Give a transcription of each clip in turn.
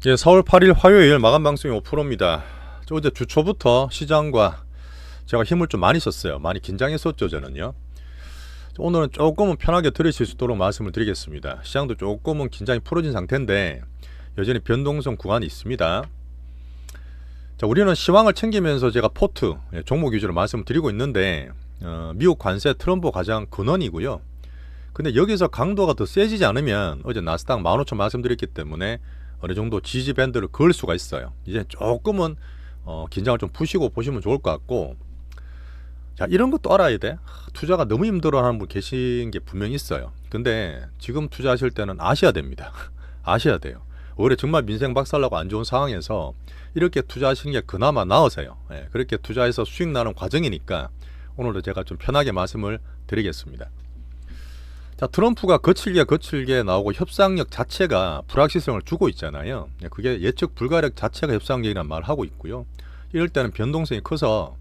예, 4월 8일 화요일 마감 방송이 5%입니다. 어제 주 초부터 시장과 제가 힘을 좀 많이 썼어요. 많이 긴장했었죠, 저는요. 오늘은 조금은 편하게 들으실 수 있도록 말씀을 드리겠습니다. 시장도 조금은 긴장이 풀어진 상태인데 여전히 변동성 구간이 있습니다. 자, 우리는 시황을 챙기면서 제가 포트 종목 위주로 말씀을 드리고 있는데 미국 관세 트럼프 가장 근원이고요. 근데 여기서 강도가 더 세지지 않으면 어제 나스닥 15,000 말씀드렸기 때문에 어느 정도 지지 밴드를 그을 수가 있어요. 이제 조금은 긴장을 좀 푸시고 보시면 좋을 것 같고, 자, 이런 것도 알아야 돼. 투자가 너무 힘들어하는 분 계신 게 분명히 있어요. 근데 지금 투자하실 때는 아셔야 됩니다. 아셔야 돼요. 올해 정말 민생 박살나고 안 좋은 상황에서 이렇게 투자하시는 게 그나마 나으세요. 예, 그렇게 투자해서 수익 나는 과정이니까 오늘도 제가 좀 편하게 말씀을 드리겠습니다. 자, 트럼프가 거칠게 나오고 협상력 자체가 불확실성을 주고 있잖아요. 그게 예측 불가력 자체가 협상력이라는 말을 하고 있고요. 이럴 때는 변동성이 커서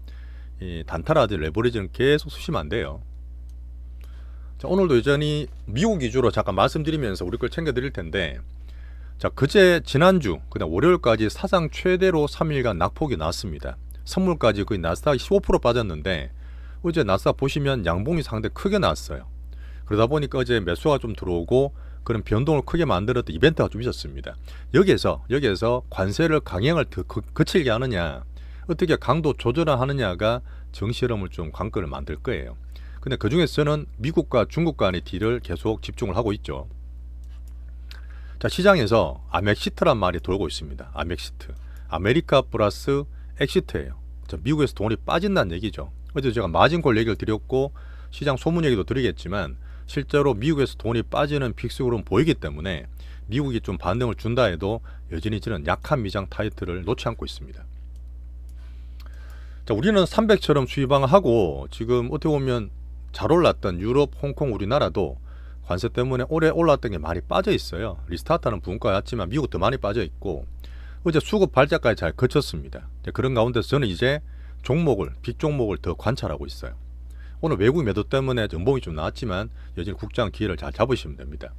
이 단타라든지 레버리지는 계속 쓰시면 안 돼요. 자, 오늘도 여전히 미국 위주로 잠깐 말씀드리면서 우리 걸 챙겨드릴 텐데, 자, 지난주 그다음 월요일까지 사상 최대로 3일간 낙폭이 나왔습니다. 선물까지 거의 나스닥이 15% 빠졌는데 어제 나스닥 보시면 양봉이 상당히 크게 나왔어요. 그러다 보니까 어제 매수가 좀 들어오고 그런 변동을 크게 만들었던 이벤트가 좀 있었습니다. 여기에서 관세를 강행을 더 거칠게 하느냐, 어떻게 강도 조절을 하느냐가 정실험을 좀 관건을 만들 거예요. 근데 그 중에서는 미국과 중국 간의 딜을 계속 집중을 하고 있죠. 자, 시장에서 아멕시트란 말이 돌고 있습니다. 아멕시트. 아메리카 플러스 엑시트예요. 자, 미국에서 돈이 빠진다는 얘기죠. 어제 제가 마진콜 얘기를 드렸고 시장 소문 얘기도 드리겠지만 실제로 미국에서 돈이 빠지는 빅스그룹은 보이기 때문에 미국이 좀 반등을 준다 해도 여전히 저는 약한 미장 타이틀을 놓지 않고 있습니다. 자, 우리는 300처럼 수입방을 하고 지금 어떻게 보면 잘 올랐던 유럽, 홍콩, 우리나라도 관세 때문에 올해 올랐던 게 많이 빠져 있어요. 리스타트하는 부분까지였지만 미국 더 많이 빠져 있고 어제 수급 발작까지 잘 거쳤습니다. 그런 가운데서 저는 이제 빅 종목을 더 관찰하고 있어요. 오늘 외국 매도 때문에 연봉이 좀 나왔지만 여전히 국장 기회를 잘 잡으시면 됩니다.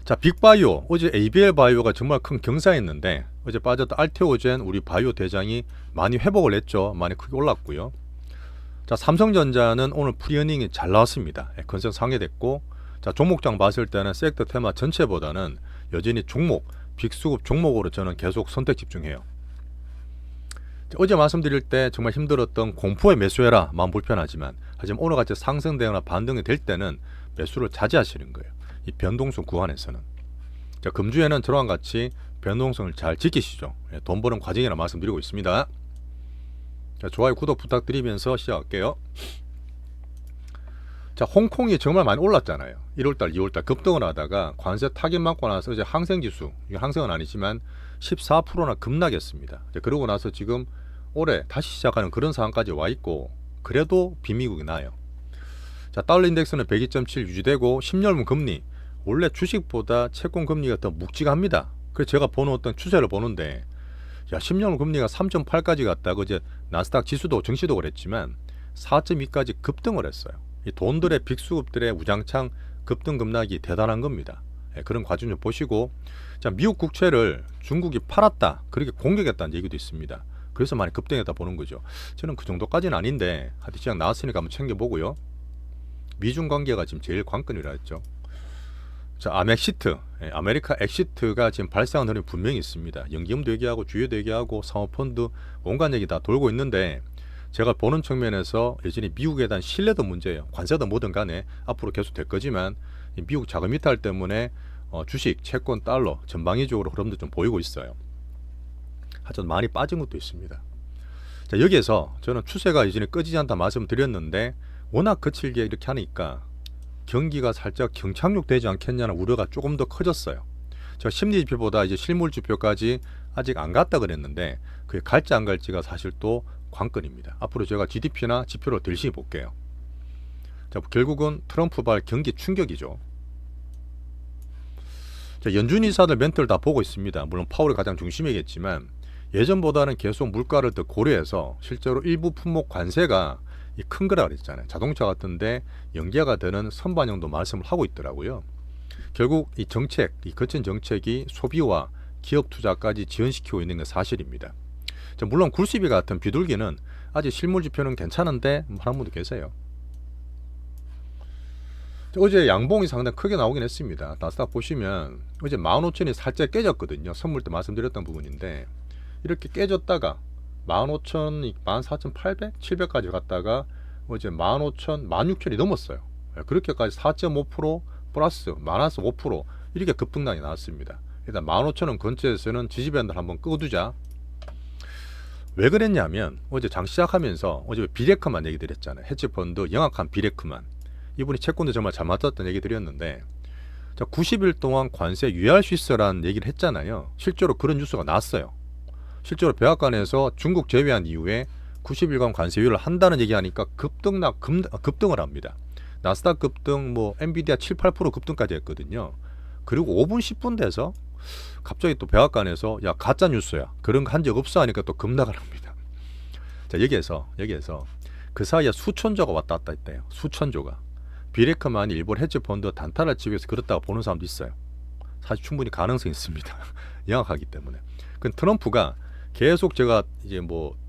자, 빅바이오, 어제 ABL 바이오가 정말 큰 경사했는데 어제 빠졌던 알테오젠 우리 바이오 대장이 많이 회복을 했죠. 많이 크게 올랐고요. 자, 삼성전자는 오늘 프리어닝이 잘 나왔습니다. 건설 상회됐고, 자, 종목장 봤을 때는 섹터 테마 전체보다는 여전히 빅수급 종목으로 저는 계속 선택 집중해요. 어제 말씀드릴 때 정말 힘들었던 공포에 매수해라 마음 불편하지만 하지만 오늘같이 상승되거나 반등이 될 때는 매수를 자제하시는 거예요. 이 변동성 구간에서는. 자, 금주에는 저랑 같이 변동성을 잘 지키시죠. 돈 버는 과정이라 말씀드리고 있습니다. 자, 좋아요 구독 부탁드리면서 시작할게요. 자, 홍콩이 정말 많이 올랐잖아요. 1월달 2월달 급등을 하다가 관세 타격 맞고 나서 이제 항생지수, 이게 항생은 아니지만 14%나 급락했습니다. 그러고 나서 지금 올해 다시 시작하는 그런 상황까지 와 있고 그래도 비미국이 나요. 자, 달러 인덱스는 102.7 유지되고 10년물 금리 원래 주식보다 채권 금리가 더 묵직합니다. 그래서 제가 보는 어떤 추세를 보는데, 야, 10년물 금리가 3.8까지 갔다가 이제 나스닥 지수도 증시도 그랬지만 4.2까지 급등을 했어요. 이 돈들의 빅수급들의 우장창 급등 급락이 대단한 겁니다. 그런 과정 좀 보시고, 자, 미국 국채를 중국이 팔았다 그렇게 공격했다는 얘기도 있습니다. 그래서 많이 급등했다 보는 거죠. 저는 그 정도까지는 아닌데 하여튼 시장 나왔으니까 한번 챙겨보고요. 미중 관계가 지금 제일 관건이라 했죠. 자, 아멕시트, 아메리카 엑시트가 지금 발생한 흐름이 분명히 있습니다. 연기금도 얘기하고 주유도 얘기하고 사모펀드 온갖 얘기 다 돌고 있는데 제가 보는 측면에서 여전히 미국에 대한 신뢰도 문제예요. 관세도 뭐든 간에 앞으로 계속 될 거지만 미국 자금 이탈 때문에 주식, 채권, 달러 전방위적으로 흐름도 좀 보이고 있어요. 하여튼 많이 빠진 것도 있습니다. 자, 여기에서 저는 추세가 여전히 꺼지지 않다 말씀드렸는데 워낙 거칠게 이렇게 하니까 경기가 살짝 경착륙되지 않겠냐는 우려가 조금 더 커졌어요. 제가 심리지표보다 이제 실물지표까지 아직 안 갔다 그랬는데 그게 갈지 안 갈지가 사실 또 관건입니다. 앞으로 제가 GDP나 지표를 들시 볼게요. 자, 결국은 트럼프발 경기 충격이죠. 자, 연준 이사들 멘트를 다 보고 있습니다. 물론 파월이 가장 중심이겠지만 예전보다는 계속 물가를 더 고려해서 실제로 일부 품목 관세가 큰 거라 그랬잖아요. 자동차 같은데 연계가 되는 선반영도 말씀을 하고 있더라고요. 결국 이 거친 정책이 소비와 기업 투자까지 지연시키고 있는 게 사실입니다. 물론 굴시비 같은 비둘기는 아직 실물 지표는 괜찮은데 하는 분도 계세요. 어제 양봉이 상당히 크게 나오긴 했습니다. 나스닥 보시면 어제 15,000이 살짝 깨졌거든요. 선물 때 말씀드렸던 부분인데 이렇게 깨졌다가 15,000, 14,800, 700까지 갔다가 어제 15,000, 16,000이 넘었어요. 그렇게까지 4.5% 플러스 마이너스 5% 이렇게 급등락이 나왔습니다. 일단 15,000원 근처에서는 지지밴드를 한번 끄두자. 왜 그랬냐면 어제 장 시작하면서 어제 비레크만 얘기 드렸잖아요. 헤지펀드 영악한 비레크만. 이분이 채권도 정말 잘 맞았던 얘기 드렸는데 90일 동안 관세 유예할 수 있어라는 얘기를 했잖아요. 실제로 그런 뉴스가 나왔어요. 실제로 백악관에서 중국 제외한 이후에 90일간 관세 유예를 한다는 얘기하니까 급등을 합니다. 나스닥 급등, 엔비디아 7, 8% 급등까지 했거든요. 그리고 5분 10분 돼서 갑자기 또 백악관에서 야 가짜 뉴스야 그런 거 한 적 없어 하니까 또 급락을 합니다. 자 여기에서 그 사이에 수천조가 왔다 갔다 했대요. 수천조가. 비레크만이 일본 헤지펀드 단타를 치기 위해서 그렇다고 보는 사람도 있어요. 사실 충분히 가능성이 있습니다. 영악하기 때문에. 그 트럼프가 계속 제가 이제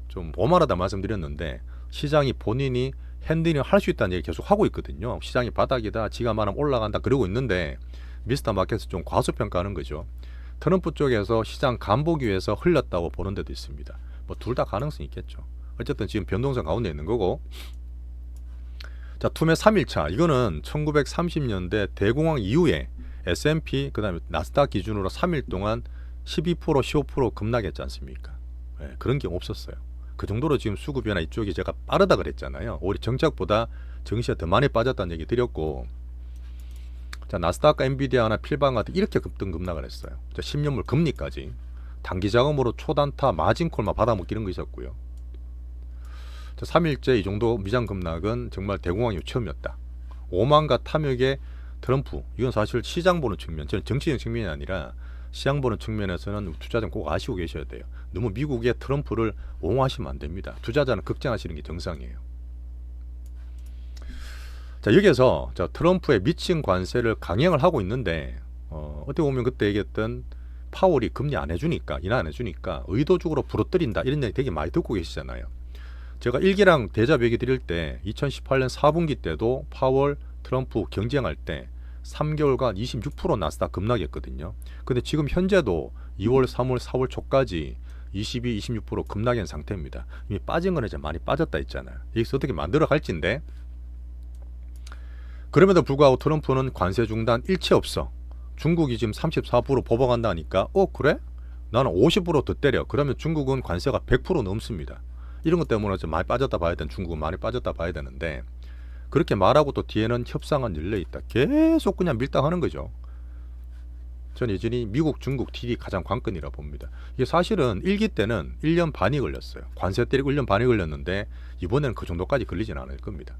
좀 오만하다 말씀드렸는데 시장이 본인이 핸들링 할 수 있다는 얘기 계속 하고 있거든요. 시장이 바닥이다, 지가 말하면 올라간다 그러고 있는데 미스터 마켓에서 좀 과소평가하는 거죠. 트럼프 쪽에서 시장 간보기 위해서 흘렸다고 보는 데도 있습니다. 둘 다 가능성이 있겠죠. 어쨌든 지금 변동성 가운데 있는 거고. 자, 투매 3일차 이거는 1930년대 대공황 이후에 S&P 그다음에 나스닥 기준으로 3일 동안 12% 15% 급락했지 않습니까? 네, 그런 경우 없었어요. 그 정도로 지금 수급 변화 이쪽이 제가 빠르다 그랬잖아요. 오히려 정책보다 증시가 더 많이 빠졌다는 얘기 드렸고, 자 나스닥과 엔비디아나 필방 같은 이렇게 급락을 했어요. 자, 10년물 금리까지 단기 자금으로 초단타 마진콜만 받아먹기 이런 거 있었고요. 자, 3일째 이 정도 미장 급락은 정말 대공황 이후 처음이었다. 오만과 탐욕의 트럼프, 이건 사실 시장 보는 측면, 저는 정치적 측면이 아니라 시장 보는 측면에서는 투자자는 꼭 아시고 계셔야 돼요. 너무 미국의 트럼프를 옹호하시면 안 됩니다. 투자자는 걱정하시는 게 정상이에요. 자 여기에서 트럼프의 미친 관세를 강행을 하고 있는데 어떻게 보면 그때 얘기했던 파월이 금리 안 해주니까 인하 안 해주니까 의도적으로 부러뜨린다 이런 얘기 되게 많이 듣고 계시잖아요. 제가 일기랑 대잡 얘기 드릴 때 2018년 4분기 때도 파월 트럼프 경쟁할 때 3개월간 26% 나스닥 급락했거든요. 근데 지금 현재도 2월, 3월, 4월 초까지 22, 26% 급락한 상태입니다. 이미 빠진 건 이제 많이 빠졌다 했잖아요. 여기서 어떻게 만들어 갈지인데, 그럼에도 불구하고 트럼프는 관세 중단 일체 없어. 중국이 지금 34% 뽑아간다 하니까 그래? 나는 50% 더 때려. 그러면 중국은 관세가 100% 넘습니다. 이런 것 때문에 좀 많이 빠졌다 봐야 되는, 중국은 많이 빠졌다 봐야 되는데, 그렇게 말하고 또 뒤에는 협상은 열려있다. 계속 그냥 밀당하는 거죠. 전 여전히 미국, 중국 딜이 가장 관건이라 봅니다. 이게 사실은 1기 때는 1년 반이 걸렸어요. 관세 때리고 1년 반이 걸렸는데 이번에는 그 정도까지 걸리진 않을 겁니다.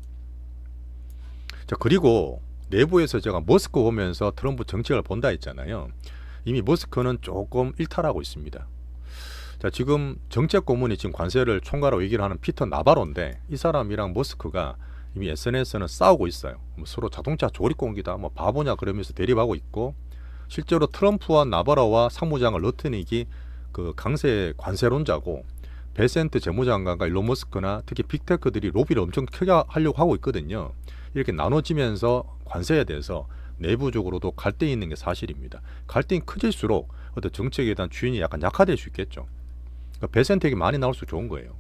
자, 그리고 내부에서 제가 머스크 보면서 트럼프 정책을 본다 했잖아요. 이미 머스크는 조금 일탈하고 있습니다. 자, 지금 정책 고문이 지금 관세를 총괄하고 얘기를 하는 피터 나바로인데, 이 사람이랑 머스크가 이미 SNS는 싸우고 있어요. 서로 자동차 조립공기다 바보냐 그러면서 대립하고 있고, 실제로 트럼프와 나바로와 상무장을 러트닉이 그 강세 관세론자고, 베센트 재무장관과 일론 머스크나 특히 빅테크들이 로비를 엄청 크게 하려고 하고 있거든요. 이렇게 나눠지면서 관세에 대해서 내부적으로도 갈등이 있는 게 사실입니다. 갈등이 커질수록 어떤 정책에 대한 주인이 약간 약화될 수 있겠죠. 그러니까 베센트에게 많이 나올수록 좋은 거예요.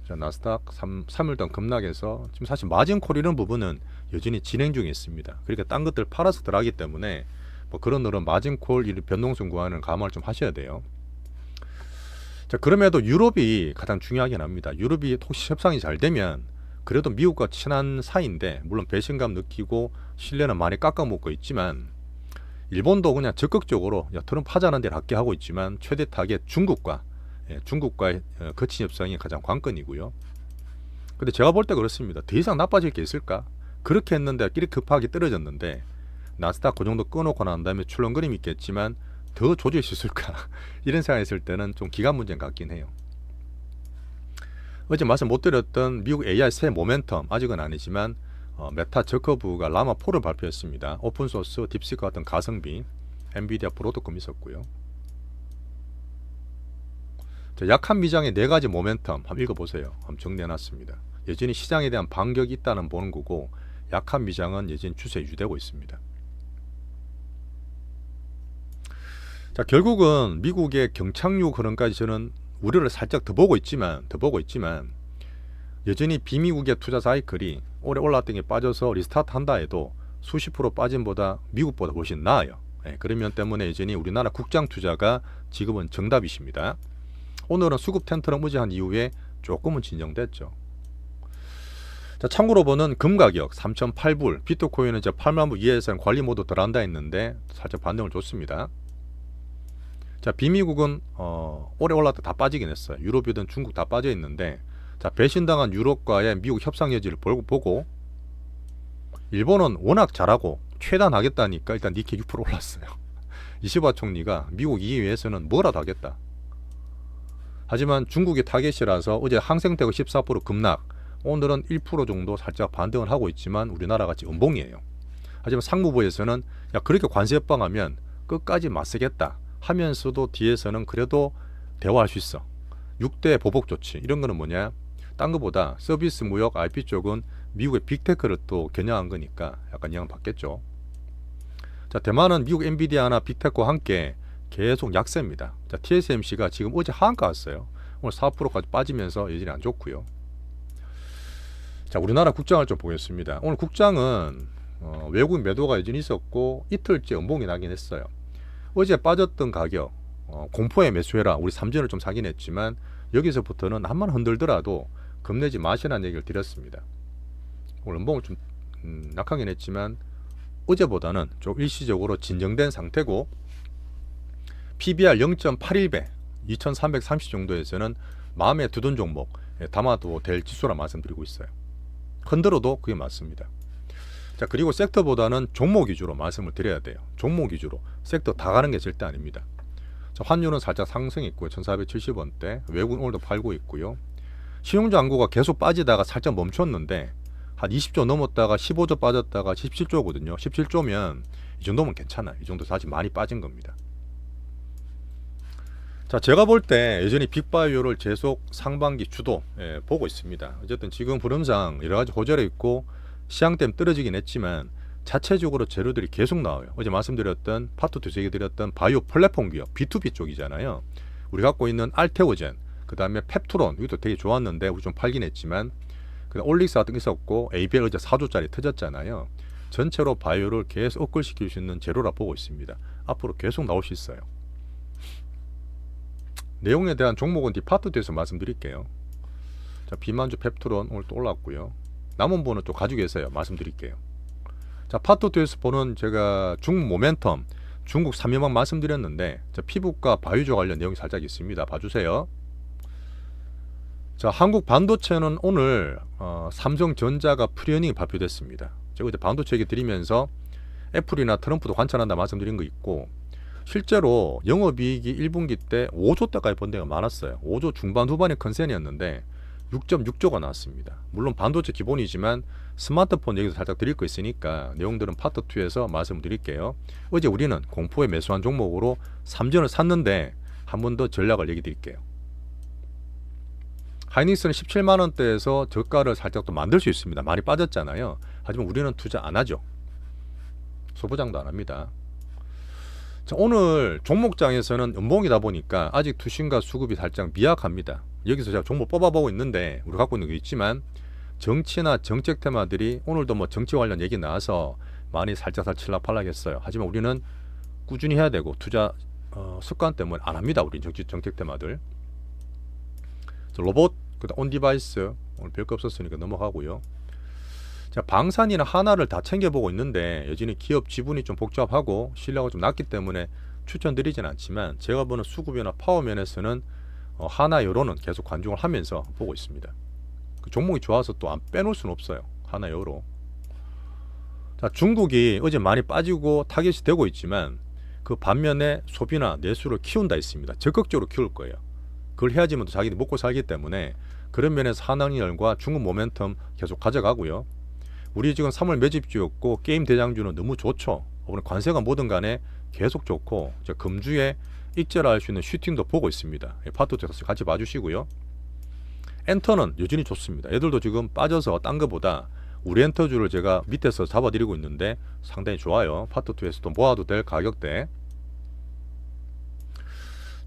자, 나스닥 3일 동안 급락해서 지금 사실 마진콜 이런 부분은 여전히 진행 중에 있습니다. 그러니까 딴 것들 팔아서 들어가기 때문에 그런 늘은 마진콜 이 변동성 구간을 감안을 좀 하셔야 돼요. 자, 그럼에도 유럽이 가장 중요하긴 합니다. 유럽이 혹시 협상이 잘 되면 그래도 미국과 친한 사이인데, 물론 배신감 느끼고 신뢰는 많이 깎아먹고 있지만, 일본도 그냥 적극적으로 트럼프 하자는 대로 할게 하고 있지만 최대 타겟 중국과의 거친 협상이 가장 관건이고요. 근데 제가 볼 때 그렇습니다. 더 이상 나빠질 게 있을까? 그렇게 했는데 끼리 급하게 떨어졌는데 나스닥 그 정도 끊어놓고 난 다음에 출렁거림이 있겠지만 더 조질 수 있을까? 이런 생각했을 때는 좀 기간 문제 같긴 해요. 어제 말씀 못 드렸던 미국 AI 새 모멘텀, 아직은 아니지만 메타 저커버그가 라마 4를 발표했습니다. 오픈소스 딥시크 같은 가성비. 엔비디아 브로드컴 있었고요. 자, 약한 미장의 4가지 모멘텀 한번 읽어보세요. 한번 정리해놨습니다. 여전히 시장에 대한 반격이 있다는 보는 거고, 약한 미장은 여전히 추세 유지되고 있습니다. 자, 결국은 미국의 경착륙 흐름까지 저는 우려를 살짝 더 보고 있지만 여전히 비미국의 투자 사이클이 올해 올랐던 게 빠져서 리스타트 한다 해도 수십 프로 빠짐보다 미국보다 훨씬 나아요. 그런 면 때문에 여전히 우리나라 국장 투자가 지금은 정답이십니다. 오늘은 수급 텐트럼 의지한 이후에 조금은 진정됐죠. 자, 참고로 보는 금 가격 3,008불, 비트코인은 이제 8만 불 이하에서는 관리 모드 들어간다 했는데 살짝 반등을 줬습니다. 자, 비미국은 올해 올랐다 다 빠지긴 했어요. 유럽이든 중국 다 빠져 있는데, 자, 배신당한 유럽과의 미국 협상 여지를 보고 일본은 워낙 잘하고 최단하겠다니까 일단 니케 6% 올랐어요. 이시바 총리가 미국 이외에서는 뭐라도 하겠다. 하지만 중국이 타겟이라서 어제 항생테크 14% 급락, 오늘은 1% 정도 살짝 반등을 하고 있지만 우리나라 같이 음봉이에요. 하지만 상무부에서는 야, 그렇게 관세 협방하면 끝까지 맞서겠다 하면서도 뒤에서는 그래도 대화할 수 있어. 6대 보복 조치 이런 거는 뭐냐? 딴 거보다 서비스 무역 IP 쪽은 미국의 빅테크를 또 겨냥한 거니까 약간 영향 받겠죠. 자, 대만은 미국 엔비디아나 빅테크와 함께 계속 약세입니다. 자, TSMC가 지금 어제 하한가 왔어요. 오늘 4%까지 빠지면서 여전히 안 좋고요. 자, 우리나라 국장을 좀 보겠습니다. 오늘 국장은 외국인 매도가 여전히 있었고 이틀째 음봉이 나긴 했어요. 어제 빠졌던 가격 공포에 매수해라 우리 삼전을 좀 사긴 했지만 여기서부터는 한번 흔들더라도 겁내지 마시라는 얘기를 드렸습니다. 오늘 음봉을 좀 약하긴 했지만 어제보다는 좀 일시적으로 진정된 상태고 PBR 0.81배 2330 정도에서는 마음에 두던 종목 담아도 될 지수라 말씀드리고 있어요. 흔들어도 그게 맞습니다. 자, 그리고 섹터보다는 종목 위주로 말씀을 드려야 돼요. 종목 위주로 섹터 다 가는 게 절대 아닙니다. 자, 환율은 살짝 상승했고요. 1470원대 외국은 오늘도 팔고 있고요. 신용주 안구가 계속 빠지다가 살짝 멈췄는데 한 20조 넘었다가 15조 빠졌다가 17조거든요. 17조면 이 정도면 괜찮아요. 이 정도 사실 많이 빠진 겁니다. 자, 제가 볼 때 여전히 빅바이오를 계속 상반기 주도 보고 있습니다. 어쨌든 지금 흐름상 여러 가지 호재가 있고 시장 때문에 떨어지긴 했지만 자체적으로 재료들이 계속 나와요. 어제 말씀드렸던 파트 2 얘기드렸던 바이오 플랫폼 기업 B2B 쪽이잖아요. 우리 갖고 있는 알테오젠, 그 다음에 펩트론 이것도 되게 좋았는데 우리 좀 팔긴 했지만 그다음 올릭스 같은 게 있었고 ABL 어제 4조짜리 터졌잖아요. 전체로 바이오를 계속 업글시킬 수 있는 재료라 보고 있습니다. 앞으로 계속 나올 수 있어요. 내용에 대한 종목은 뒤 파트 2에서 말씀드릴게요. 자, 비만주 펩트론 오늘 또 올랐고요. 남은 분은 또 가지고 계세요. 말씀드릴게요. 자, 파트 2에서 보는 제가 중국 모멘텀, 중국 3연방 말씀드렸는데 자, 피부과 바이오조 관련 내용이 살짝 있습니다. 봐주세요. 자, 한국 반도체는 오늘 삼성전자가 프리어닝이 발표됐습니다. 제가 그때 반도체 얘기 드리면서 애플이나 트럼프도 관찰한다 말씀드린 거 있고 실제로 영업이익이 1분기 때 5조대까지 번 데가 많았어요. 5조 중반 후반의 컨센이었는데 6.6조가 나왔습니다. 물론 반도체 기본이지만 스마트폰 얘기도 살짝 드릴 거 있으니까 내용들은 파트 2에서 말씀드릴게요. 어제 우리는 공포에 매수한 종목으로 3전을 샀는데 한 번 더 전략을 얘기 드릴게요. 하이닉스는 17만원대에서 저가를 살짝 또 만들 수 있습니다. 많이 빠졌잖아요. 하지만 우리는 투자 안 하죠. 소부장도 안 합니다. 자, 오늘 종목장에서는 음봉이다 보니까 아직 투신과 수급이 살짝 미약합니다. 여기서 제가 종목 뽑아보고 있는데 우리 갖고 있는 게 있지만 정치나 정책 테마들이 오늘도 뭐 정치 관련 얘기 나와서 많이 살짝 칠락팔락했어요. 하지만 우리는 꾸준히 해야 되고 투자 습관 때문에 안 합니다. 우리 정책 테마들. 로봇, 그다음 온디바이스 오늘 별거 없었으니까 넘어가고요. 자, 방산이나 하나를 다 챙겨보고 있는데 여전히 기업 지분이 좀 복잡하고 신뢰가 좀 낮기 때문에 추천드리진 않지만 제가 보는 수급이나 파워 면에서는 하나 여로는 계속 관중을 하면서 보고 있습니다. 그 종목이 좋아서 또 안 빼놓을 수는 없어요. 하나 여로. 자, 중국이 어제 많이 빠지고 타겟이 되고 있지만 그 반면에 소비나 내수를 키운다 있습니다. 적극적으로 키울 거예요. 그걸 해야지만 또 자기들이 먹고 살기 때문에 그런 면에서 한항열과 중국 모멘텀 계속 가져가고요. 우리 지금 3월 매집주였고 게임 대장주는 너무 좋죠. 오늘 관세가 뭐든 간에 계속 좋고 금주에 익절할 수 있는 슈팅도 보고 있습니다. 파트투에서 같이 봐주시고요. 엔터는 여전히 좋습니다. 애들도 지금 빠져서 딴 거보다 우리 엔터주를 제가 밑에서 잡아드리고 있는데 상당히 좋아요. 파트2에서도 모아도 될 가격대.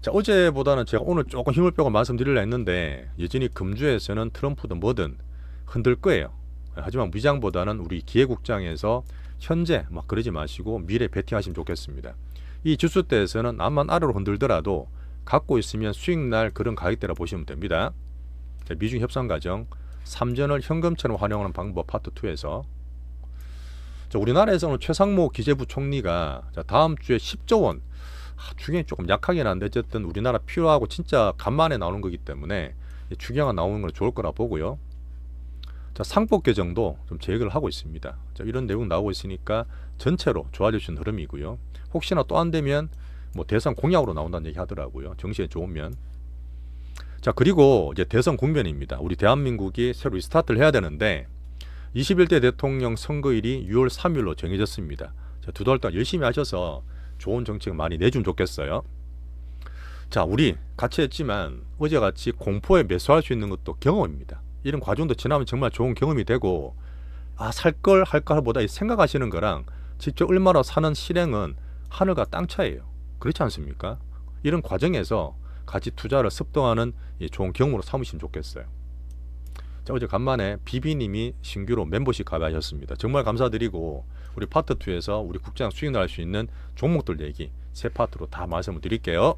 자, 어제보다는 제가 오늘 조금 힘을 빼고 말씀드리려 했는데 여전히 금주에서는 트럼프든 뭐든 흔들 거예요. 하지만 위장보다는 우리 기회국장에서 현재 막 그러지 마시고 미래 베팅하시면 좋겠습니다. 이 주수대에서는 암만 아래로 흔들더라도 갖고 있으면 수익 날 그런 가격대라 보시면 됩니다. 자, 미중 협상 과정 3전을 현금처럼 활용하는 방법 파트 2에서 우리나라에서는 최상목 기재부 총리가 다음 주에 10조 원 추경이 조금 약하긴 한데 어쨌든 우리나라 필요하고 진짜 간만에 나오는 거기 때문에 추경가 나오는 건 좋을 거라 보고요. 자, 상법 개정도 좀 제기를 하고 있습니다. 자, 이런 내용 나오고 있으니까 전체로 좋아질 수 있는 흐름이고요. 혹시나 또 안 되면 뭐 대선 공약으로 나온다는 얘기 하더라고요. 정시에 좋으면. 자, 그리고 이제 대선 국면입니다. 우리 대한민국이 새로 리스타트를 해야 되는데 21대 대통령 선거일이 6월 3일로 정해졌습니다. 자, 2달 동안 열심히 하셔서 좋은 정책 많이 내주면 좋겠어요. 자, 우리 같이 했지만 어제같이 공포에 매수할 수 있는 것도 경험입니다. 이런 과정도 지나면 정말 좋은 경험이 되고 살걸 할까 보다 생각하시는 거랑 직접 얼마나 사는 실행은 하늘과 땅 차이예요. 그렇지 않습니까? 이런 과정에서 같이 투자를 습득하는 좋은 경험으로 삼으시면 좋겠어요. 자, 어제 간만에 비비님이 신규로 멤버십 가입하셨습니다. 정말 감사드리고 우리 파트 2에서 우리 국장 수익 날 수 있는 종목들 얘기 세 파트로 다 말씀을 드릴게요.